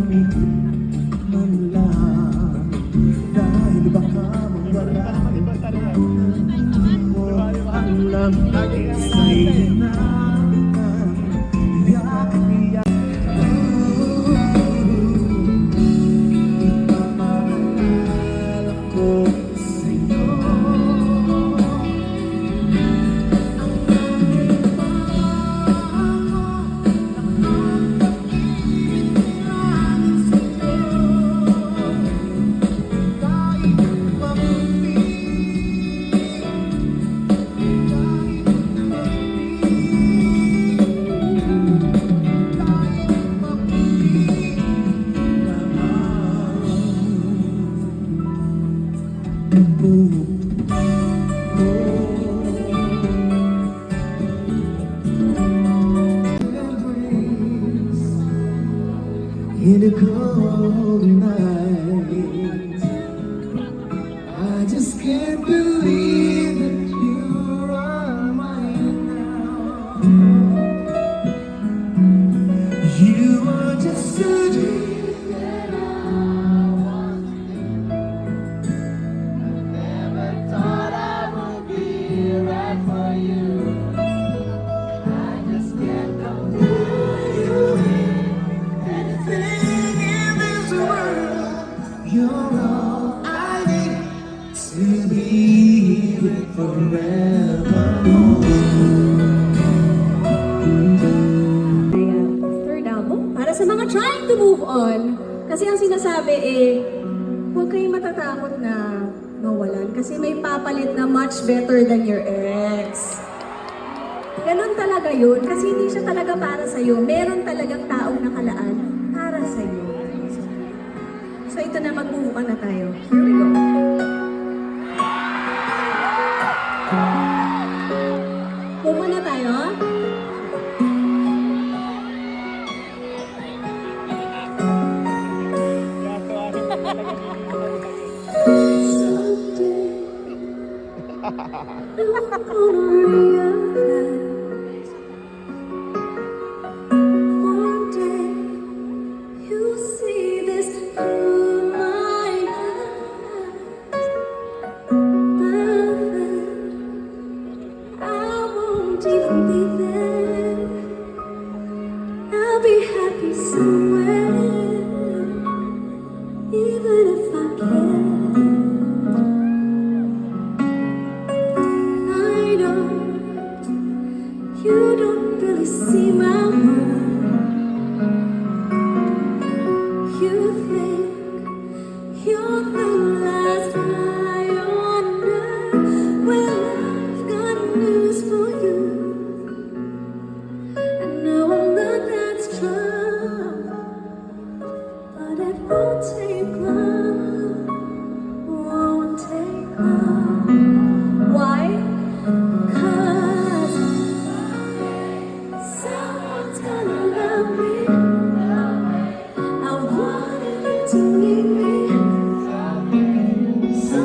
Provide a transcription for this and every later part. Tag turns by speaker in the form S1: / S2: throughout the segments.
S1: man lang, dahil baka mawala mo ang lamig sa'yo na iyak-iyak. Ipamahal ko sa'yo in a cold night. I just can't believe that you are mine now. You are just a dream that I want. Never thought I would be right for you. I just can't come to you. Anything in this world, you're all I need to be with forevermore.
S2: Third album, para sa mga trying to move on. Kasi ang sinasabi huwag kayong matatakot na mawalan kasi may papalit na much better than your ex. Ganon talaga yun kasi hindi siya talaga para sa'yo. Meron talagang taong nakalaan para sa'yo. So ito na, mag-move on na tayo. Here we go. Move on na tayo. One day you'll see this through my eyes. But then I won't even be there. I'll be happy somewhere, even if I can't. You don't really see my world. You think you're the last I wonder. Well, I've got news for you. I know I'm not that strong, but it won't take long. Won't take long. Why? Someone's gonna love me. I wanted you to need me. So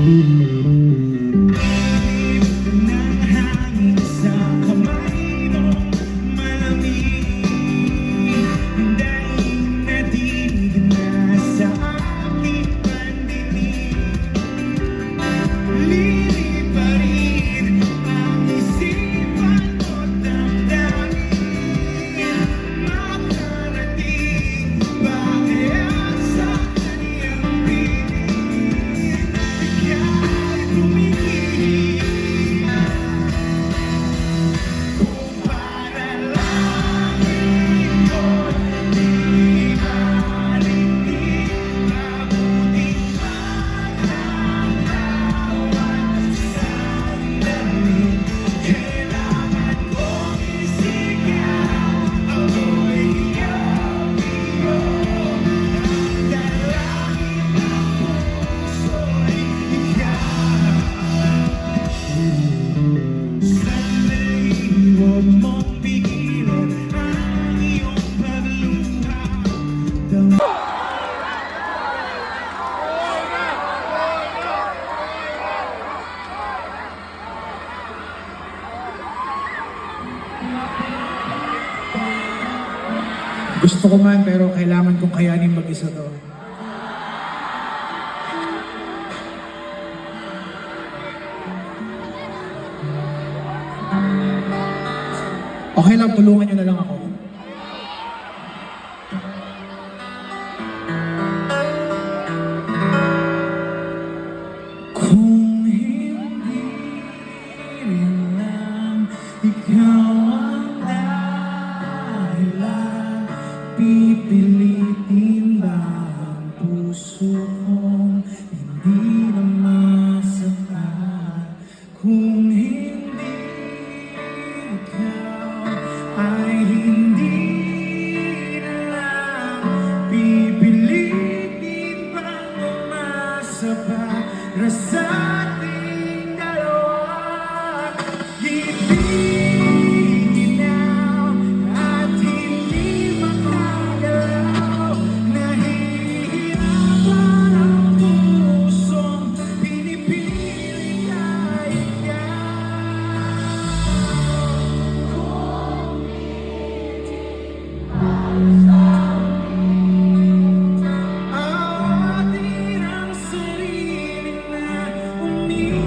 S3: ng hangin sa kamay mo, malamig. Daig na diig na sa aking pandinig. Liliparin ang isipan mo't damdamin. Makarating ba kaya sa kaniyang piling? Ika'y tumikiling kung para lang ito'y di marinig. Mabuting magkakawan sa ilalim. Kailangan kong isigaw ako'y iyong-iyo. Ang dalangin ng puso'y ikaw. Sana'y huwag mong pigilan ang iyong pagluha. Gusto ko man pero kailangan kong kayanin mag-isa to. Okay lang, tulungan nyo na lang ako. Kung hindi rin lang ikaw ang dahilan, pipilitin ba ang puso kong hindi na masaktan? Kung hindi ikaw ay hindi na lang pipilitin bang umasa para sa ating dalawa. Hindi ginaw at hindi makagalaw. Nahihirapan ang pusong pinipilit ay awatin ang sarili na umiiyak.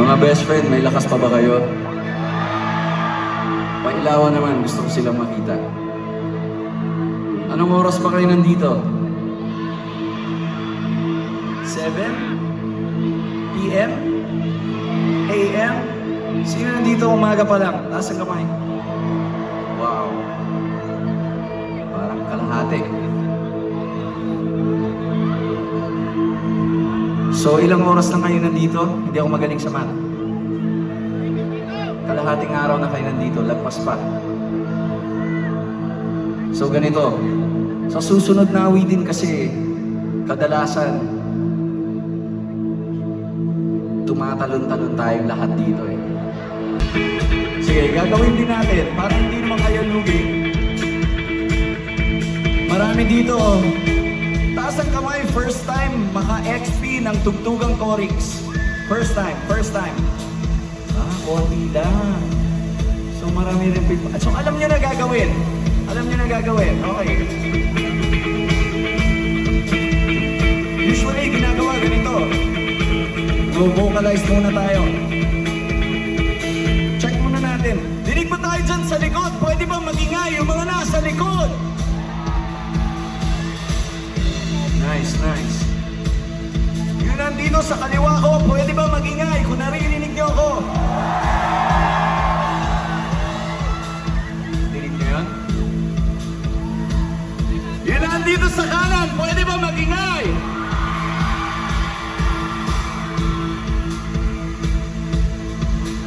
S4: Mga best friend, may lakas pa ba kayo? Pailawan naman, gusto ko silang makita. Anong oras pa kayo nandito? 7 p.m. a.m. Sino nandito umaga pa lang? Taas ang kamay. Wow. Parang kalahati. So, ilang oras na kayo nandito? Hindi ako magaling sa math. Kalahating araw na kayo nandito, lagpas pa. So, ganito. Sa susunod na awitin kasi, kadalasan, tumatalon-talon tayong lahat dito eh. Sige, gagawin din natin para hindi naman kayo lugi. Marami dito oh. Taas ang kamay, first time maka-XP ng tugtugang Corix. First time. Konti lang. So marami rin people. So alam nyo na gagawin. Okay. Usually, ginagawa ganito. Vocalize muna tayo. Check muna natin. Dinig ba tayo dyan sa likod? Pwede ba magingay yung mga nasa likod? Nice. Yung nandito sa kaliwa ko, pwede ba magingay kung naririnig niyo ako? Dinig niyo yun? Yung nandito sa kanan, pwede ba magingay?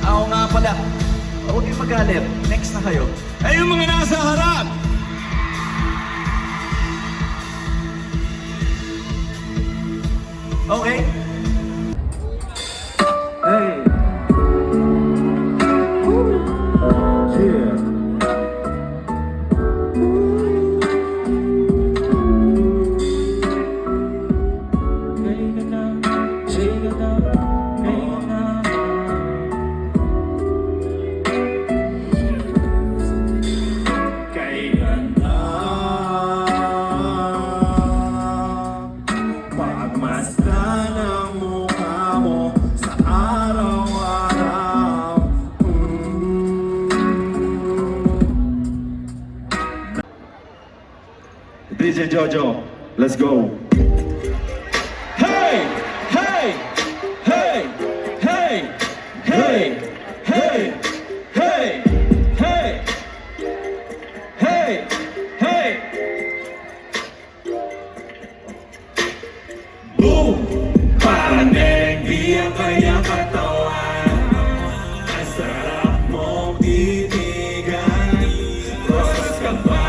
S4: Ako nga pala. Huwag kayong magalit. Next na kayo. Eh, yung mga nasa harap! Okay?
S3: Hey. Yeah. Kailan na pagmasdan ang mukha mo sa araw-araw. DJ Jojo, let's go. Hey, hey, hey, hey, hey, hey, hey, hey, hey, hey. Boom! Parang di ang kanyang katawan. Ang sarap mong titigan. Rosas ka ba?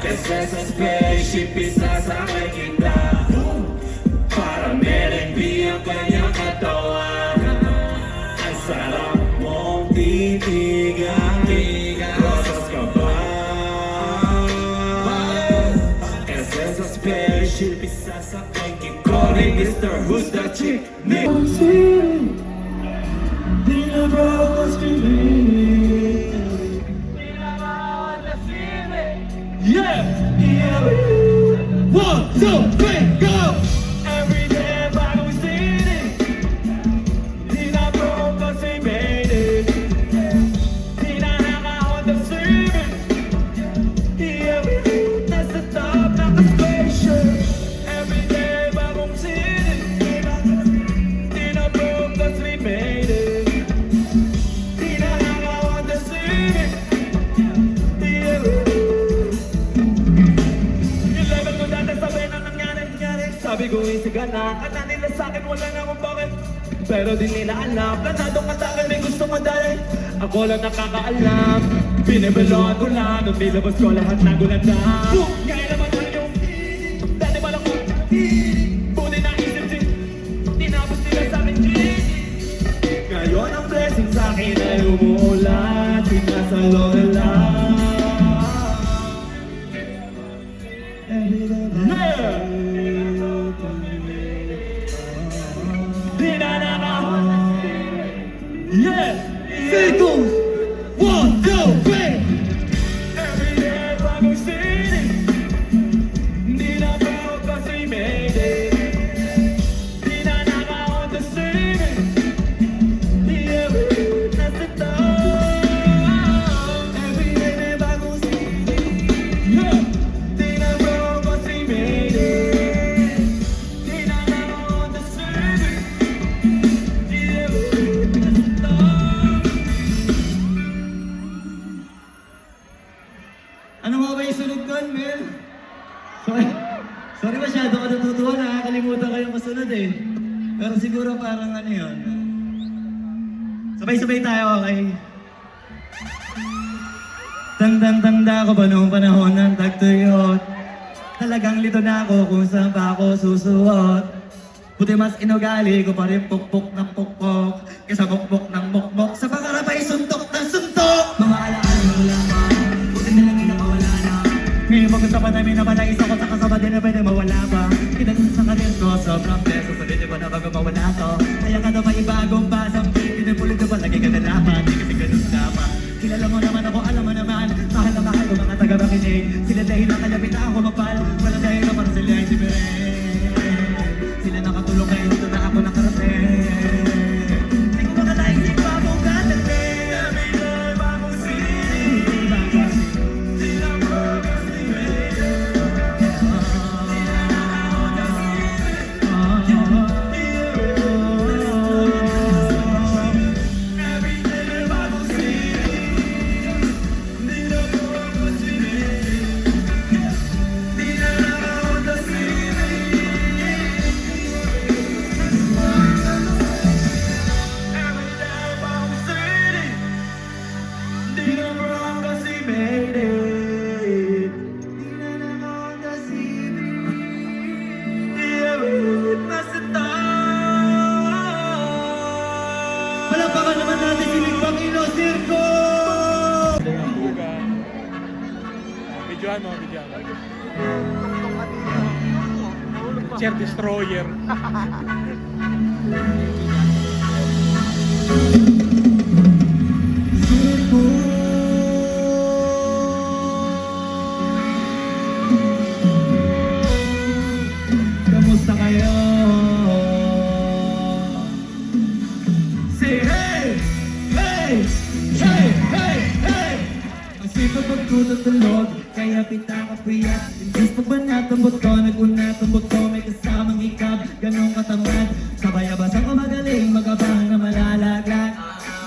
S3: Kasi sa spaceship isasakay kita. Parang di ang kanyang katawan. Ang sarap mong titigan. Rosas ka ba? Kasi sa spaceship isasakay kita. Calling Mr. Who's That Chick? Nick Dina Bros Yeah! Yeah! 1, 2, 3, go! Every day bagong sinig. Di na broke kasi made it. Di na naka-Honda Civic. Yeah, nasa top ng spaceship. Every day bagong sinig. Di na broke kasi made it. Di na naka-Honda Civic. Yeah. Yung level ko dati sabay na nangyari. Sabi ko isigan na kata nila sa'kin wala na akong bakit. Pero di nila alam, planadong katakin may gusto madali. Ako lang nakakaalam, binibeloan ko lang. Nung nilabas ko lahat na gulanda. Kaya naman ko yung dati pala ko buti na isip si tinapos nila sa'min ngayon ang blessing sa'kin ay umuulan. Sinasalo na lang. Yeah! Di na yeah! Circles! 1, 2, 3! Every day bagong sinig. Di na broke kasi made it. Di na naka Pero siguro parang ano yun. Sabay-sabay tayo, okay? Tandang-tanda ko ba noong panahon ng tagtuyot? Talagang lito na ako kung saan pa ako susuot. Buti mas inugali ko pa rin pukpok ng pukpok kaysa mukmok ng mukmok. Sa pangarap ay suntok ng suntok. Mga alaala mo lamang, buti na lang inakawala na. Ngayon pag-usapan namin na pala isa ko sa kasama din na pwede mawala pa. Kinagin sa kanin ko, sobrang beso sa video ko na bago mawala to. Kaya ka na may bagong basang pinupulit ko pa lagi ka na lapat. Di kasi ganun dapat. Kilala mo naman ako, alam mo naman. Mahal na mahal ko mga taga-makinig. Sila dahil ang kalapit na ako mapal. Wala dahil na para sila ay diferent. Sila nakatulong kayo dito na ako nakarating. Hindi ko makalain si Babong Gataling. Kami na bagong sinig. Sila bagong sinig. Palakpakan naman natin si Ligbang Ilo Circo!
S5: Videoan mo. Chair Destroyer.
S3: Kamusta kayo? Say hey! Hey! Hey! Hey! Hey! Ang sipag magtutulog, kaya pita ka priya. Imbis pag ba natambot ko, nag-unatambot ko, may kasamang hikab, ganong katamad. Sabay-abas ako magaling, magabang na malalaglag.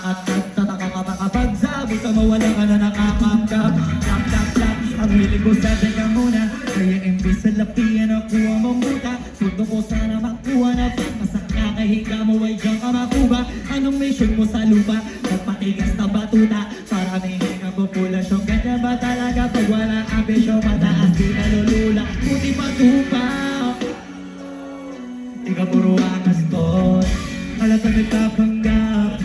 S3: At nagtataka ka pa kapag sabi ka mawala ka na nakakamdap. Tap, tap, tap, ang hilig ko sa ka muna. Kaya imbis sa lapian, nakuha mo muta. Puto ko sana makuha na pa. Masak nakahiga mo ay dyan ka makuha. Anong mission mo sa lupa? Magpatigas na batuta. Para may hingang populasyon. Ganyan ba talaga pag walang ambisyon? Mataas di nalulula. Puti patupa. Ikaw puro angas doon. Halatang nagkapanggap.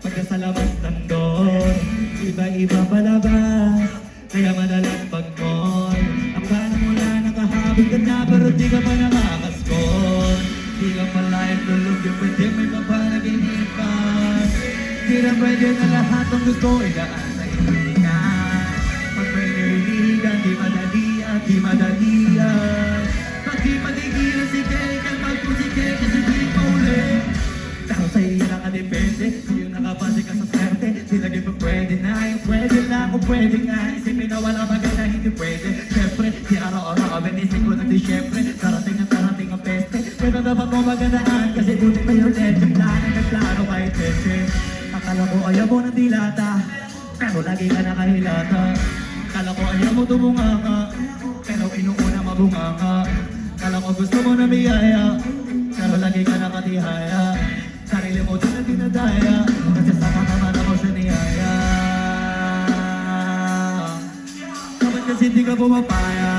S3: Pagka sa labas nandun. Iba-iba palabas. Kaya madalas pag-mall. Akala mo lang nakahabig ka na. Pero di ka pa nakakaskor. Di ka pala itulog. Yung pwede may papanaginipan. Di na pwede na lahat ang gusto igaan sa hilingan. Pag may nililigan, di madalian, di madalian. Pag di matigilan si Kekan, magpusikay kasi di pa ulit. Dahil sa iyo nakadepende, sa'yo nakapasi ka sa swerte. Di lagi pa pwede na, yung pwede na kung pwede nga. Isipin na wala bagay na hindi pwede. Siyempre, di araw-araw ka benisip ko na di siyempre. Darating ang peste. Pero dapat mo magandaan, kasi buti pa yung legend. Plano nagplano kahit peste. Akala ko ayaw mo ng dilata, pero lagi ka nakahilata. Akala ko ayaw mo tumunga ka, pero inuuna mabunga ka. Akala ko gusto mo na biyaya, pero lagi ka nakatihaya. Sarili mo din na dinadaya, kasi sama naman ako sa niyaya. Dapat kasi di ka pumapaya,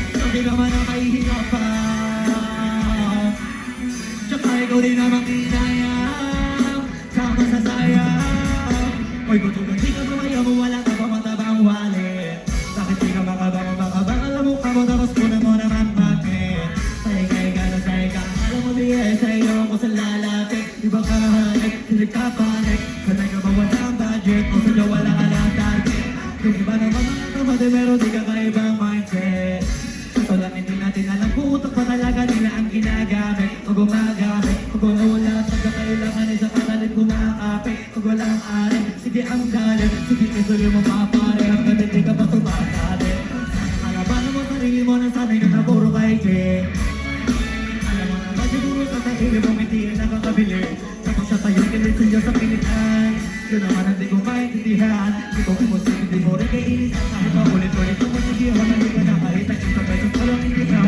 S3: hindi ka man ang mahihinga pa. Tsaka ikaw din namang inaya, sama sa saya. Oy, kung di ka bumaya mo, wala ka pa matabang wallet. Bakit di ka makabang, alam mo ka mo, tapos punan mo naman bakit? Alam mo diya, sa iyo ako sa lalapit. Iba ka hanik, hindi ka panik. Sanay ka ba wala ang budget, o sa'yo wala ka lang target. Yung iba naman mga kamade, pero di ka kaibang mindset. Ito lang hindi natin alam, putak pa talaga nila ang ginagamit o gumagamit. Pag wala at pagkakailangan, isa patalit kumakapit. Pag walang ari, sige ang galit. Sige isulo mo papare, hanggang hindi ka pa sumakate. Alabanan mo sarili mo na sanay ka na puro kay Jay. Siguro sa tahili mo hindi na nakakabili. Tapos sa tayo kinisin nyo sa pilitan. Yun naman ang di ko maintindihan. Di ko imusip, di mo rin kainis. Kahit pa ulit-ulit ang masigihan, hindi ka na kahit ang isang beses ko lang hindi ka.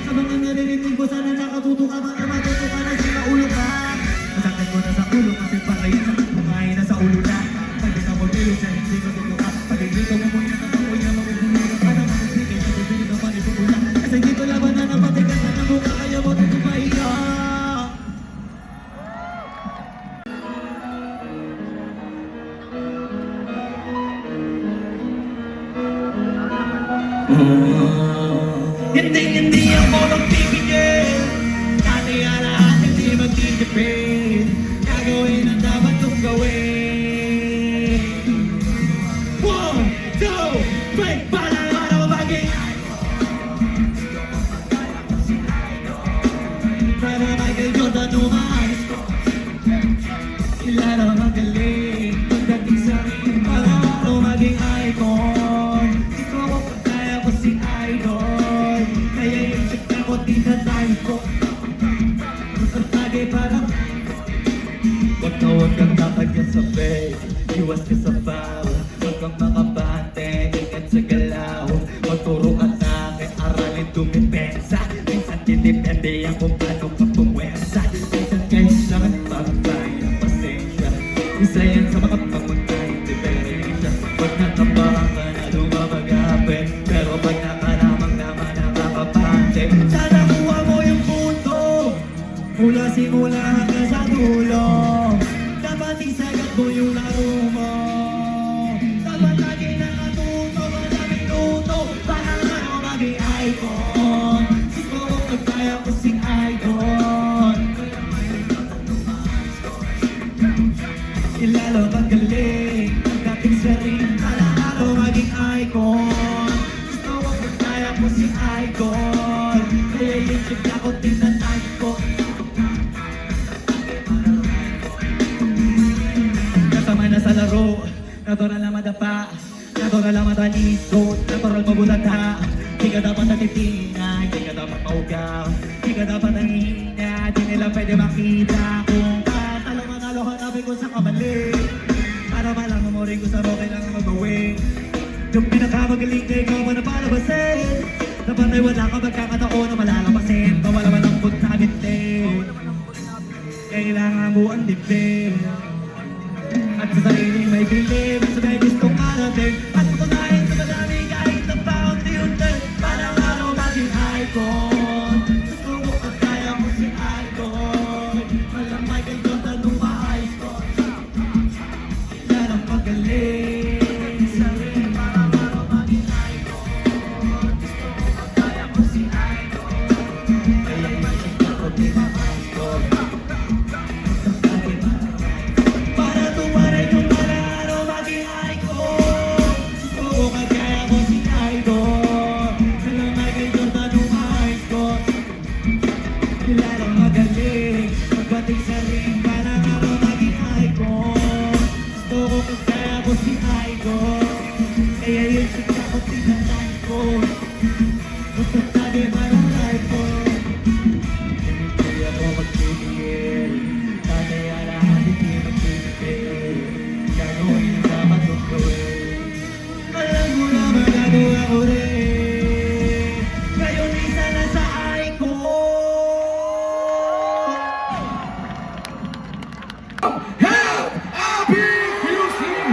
S3: Sa mga narinig ko sana nakabili. Hindi ako magpipigil. Dati lahat hindi magtitipid. Gagawin ang dapat kong gawin. 1, 2, 3, para ako maging para Michael Jordan umayos ko. Kilala magaling pagdating sa ring. Para ako maging icon. Gusto ko kaya ko si Idol. Kaya yung check ako tinatay ko. Ang tagay parang huwag kang kakagyan sa fake. Iwas ka sa foul. Huwag kang makabante. Ingat sa galaw. Magturo ka sa akin. Aralin dumipensa. Minsan didepende yan kung paano ka pumwersa. Minsan kailangan pagpay ng pasensya. Isa yan sa mga pamuntay diferensya. Pag nakabahan ka na lumabagapin. Pero pag nakalamang naman nakakapante. Sana kuha mo yung punto. Mula simula hanggang sa dulo. Dapat isagat mo yung laro mo. Dapat lagi nakatuto. Wala minuto. Para ano maging icon. Gusto ko pagkaya ko si Icon. Ilalo kang galing. Pagdating sa ring. Para ano maging icon. Gusto ko pagkaya ko si Icon. Kaya yung check ako tinatay ko. Kasama na sa laro, natural na madapa, natural na matalikot, natural mabulata. Di ka dapat natitina, di ka dapat maugaw, di ka dapat nanghihina, di nila pwede makita. Kung tatalo manalo, hanapin ko sa kamali. Para malang mo rin ko sa roke lang magawi. Yung pinakamagaling na ikaw man na palabasin. Dapat ay wala ka magkakataon na malalabasin. Bawala man ang punta bintin. Kailangan mo ang dibdib. At sa sarili may bilib. Sa may gustong arating. At patunayan sa madami kahit na paunti-unti. Parang araw maging icon. Gusto mo at kaya mo si Icon. Walang Michael Jordan nung maayos ko. Yan ang magaling. Sa rin parang araw maging icon. Gusto mo at kaya mo si Icon. Kaya yung check ako di maayos ko. Para tumaray kung para araw maging icon. Gusto ko kagaya ko si Idol. Walang Michael Jordan nung maayos ko. Kilalang magaling. Pagdating sa ring. Para araw maging icon. Gusto ko kagaya ko si Idol. Kaya yung check ako tinatay ko. Basta tabi parang iPhone. Hindi ako magpipigil. Tataya lahat hindi magpipigil. Gagawin ang dapat kong gawin. Alam ko na magagawa ko rin. Ngayon isa na sa icon. Help! Abby Houston!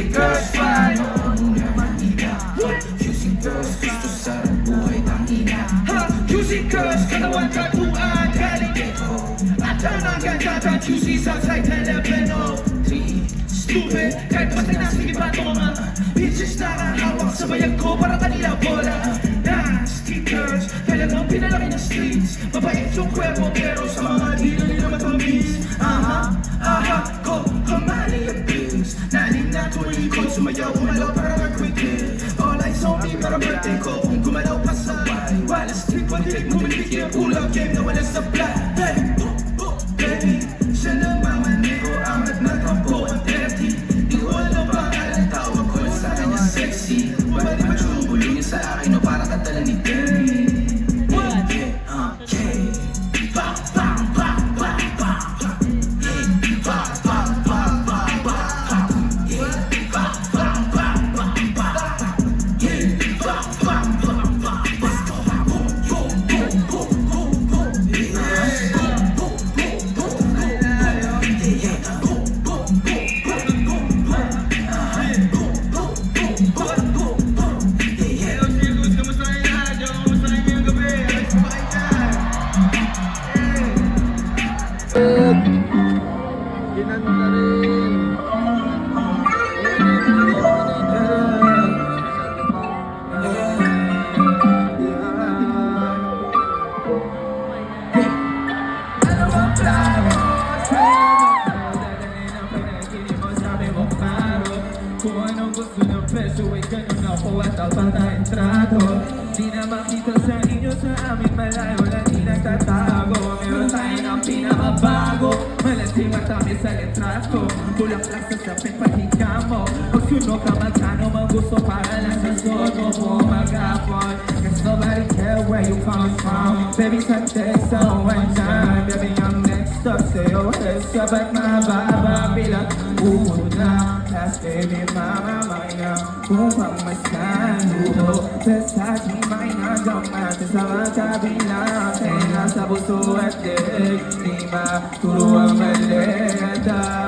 S3: Girls fly. Juicy girls, gusto sa buhay ng ina. Juicy girls, katawan tatuan galing at ang ganda juicy sounds like telepeno. Stupid, kahit patay na sige pa ito mga bitches nakahawak sa bayag ko para kanila bola. Nasty girls, talagang pinalaki ng streets. Mabait yung kwebo pero sa mga dito nila matamis. Ko, kamali yung bills. Nanin na tumalikod, sumayaw, umalaw para mag-quick. All eyes on me, para birthday ko. Kung gumalaw pa sa wala street, pag-dilig mo minibigyan. Pull-up game na wala supply. Hey, baby, siya lang mamanero. Ang nagnatampo, ang 30. Di ko alam ba, alam tawag ko sa kanya sexy. Wala di ba chumubulong niya sa akin o para katala ni Danny. tayong trato. Di na makita sa inyo sa amin malayo, wala di nagtatago. Meron tayo ng pinakabago, malandi matamis sa litrato. Bulaklak sa sapin pati mo, magsunog ka magkano magusto para lang sa soto mo maghapon. Cause nobody care where you come from. Baby, sa text sa one time. Baby, I'm next up sa'yo. Sabat mababa bilang una. Last baby, mama, makina kung pamasan luto. Versace, makina gamate sa magkabilang. Kaya sa puso at leg, di maturo ang mali. At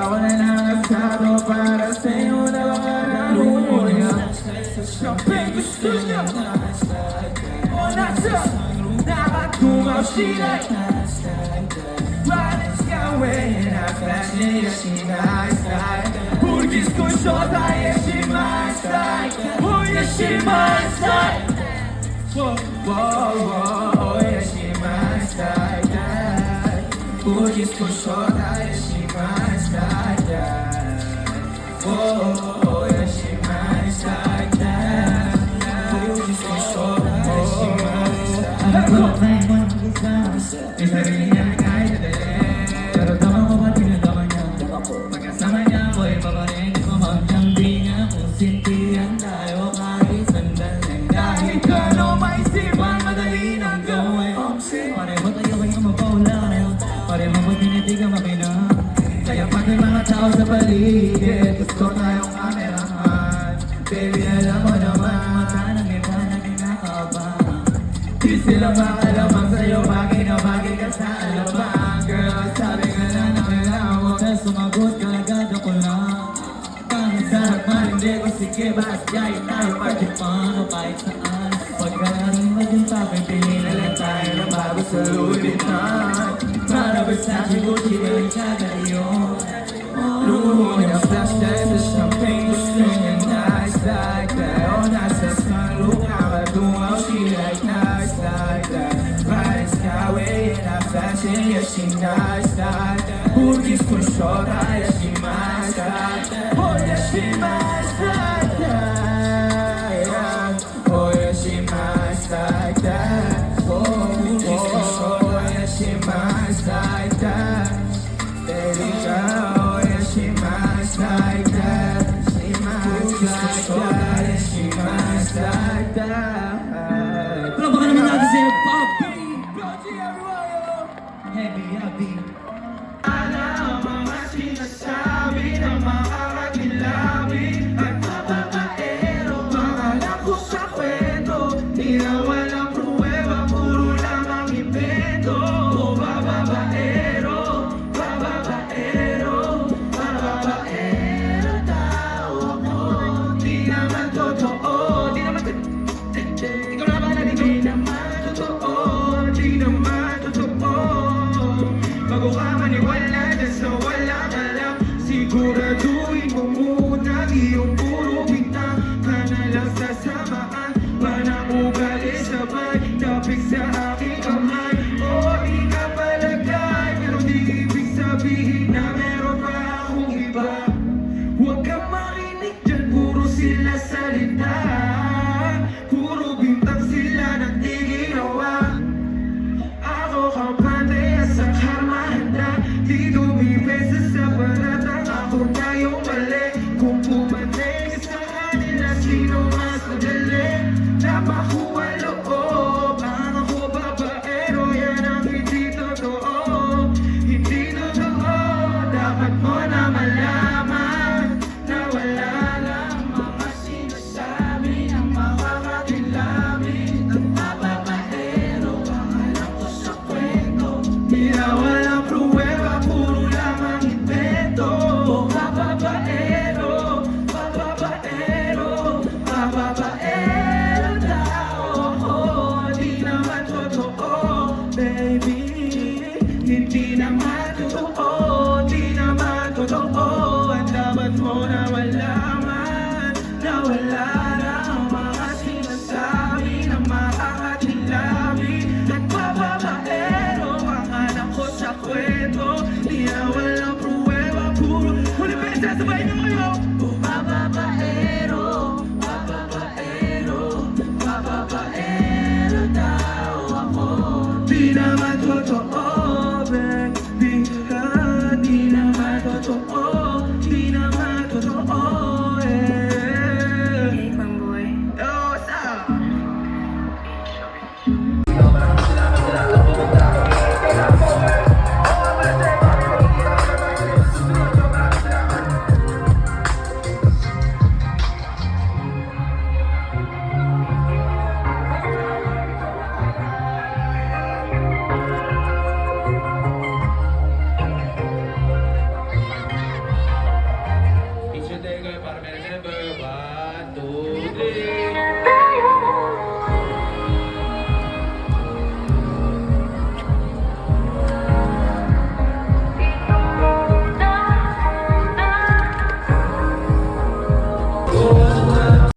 S3: wala nang asado para sa'yo na mga naluya. Champagne gusto niya o nasa nakatungaw sila. Riding skyway and I fashion, yeah, she my style. Burgis ko shota, yeah, she my style. Oh, yeah, she my style. Whoa, whoa, whoa, oh, yeah, she my style, yeah. Burgis ko shota, yeah, she my style, yeah. Whoa, oh, yeah, she my style, yeah. Burgis ko shota, yeah, she my style. Ako, may mga kasama, may sarili niya kahit nadali. Pero tama ko ba tinadaman niya? Pagkasama niya ko'y paparin ko magkambi niya. Kung sintihan tayo kahit sandaling. Kahit ano maisipan, madali nang gawin. Pareho tayo kayo mapaulaw, pareho mo tinitigang makina. Kaya pati mga tao sa paligid, gusto tayong kamerahan. Baby, alam mo naman, mata ng iba na kinakabahan. Di sila makalamang sa'yo, bagay na bagay ka sa alamang. Girl, sabi nga na kailangan mo na sumagot ka agad ako lang. Kahit sarap malindi ko, sige, bahagyay tayo, party paano kahit saan. Pagkarating maging papipili na lang tayo ng bago sa Louis Vuitton. Para Versace, Gucci, galing ka gayon. Luho niya flashlight sa champagne, gusto niya nice like that. Oh, nasa sunroof, nakatungaw, she like nice like that. Riding skyway and I fashion, yeah, she nice like that. Burgis ko shota, yeah, she my style. Oh, yeah, she my style, yeah. Oh, yeah, she my style, yeah. Oh, burgis ko shota, yeah, she my style, yeah. Baby girl, oh, yeah, she my style, yeah. She my style, yeah, she my style, yeah.
S6: Pero baka naman natin sa'yo, Bobby!
S3: Beauty everywhere,
S6: Heavy, heavy.
S3: Ana ang mga sinasabi ng makakakilabi at mababaero. Mga lako sa kwento, di na walang pruweba, puro lamang invento. Bababaero, bababaero, bababaero daw ako. Di naman totoo, di naman ikaw na ba di naman totoo, di naman totoo. Bago ka maniwala dyan sa walang alam, siguraduhin mo muna iyong puro bintang. Ka na lang sasamaan, panang ugali sabay, tapik sa aking kamay. Oo, di ka palagay, pero di ibig sabihin na meron pa akong iba. Huwag kang marinig dyan, puro sila salita. Puro bintang sila ng di ginawa. Ako kampante sa karmahanda, di dumipesa sa baratang ako na yung mali. Kung pumanig sa kanila, sino mas madali? Napaku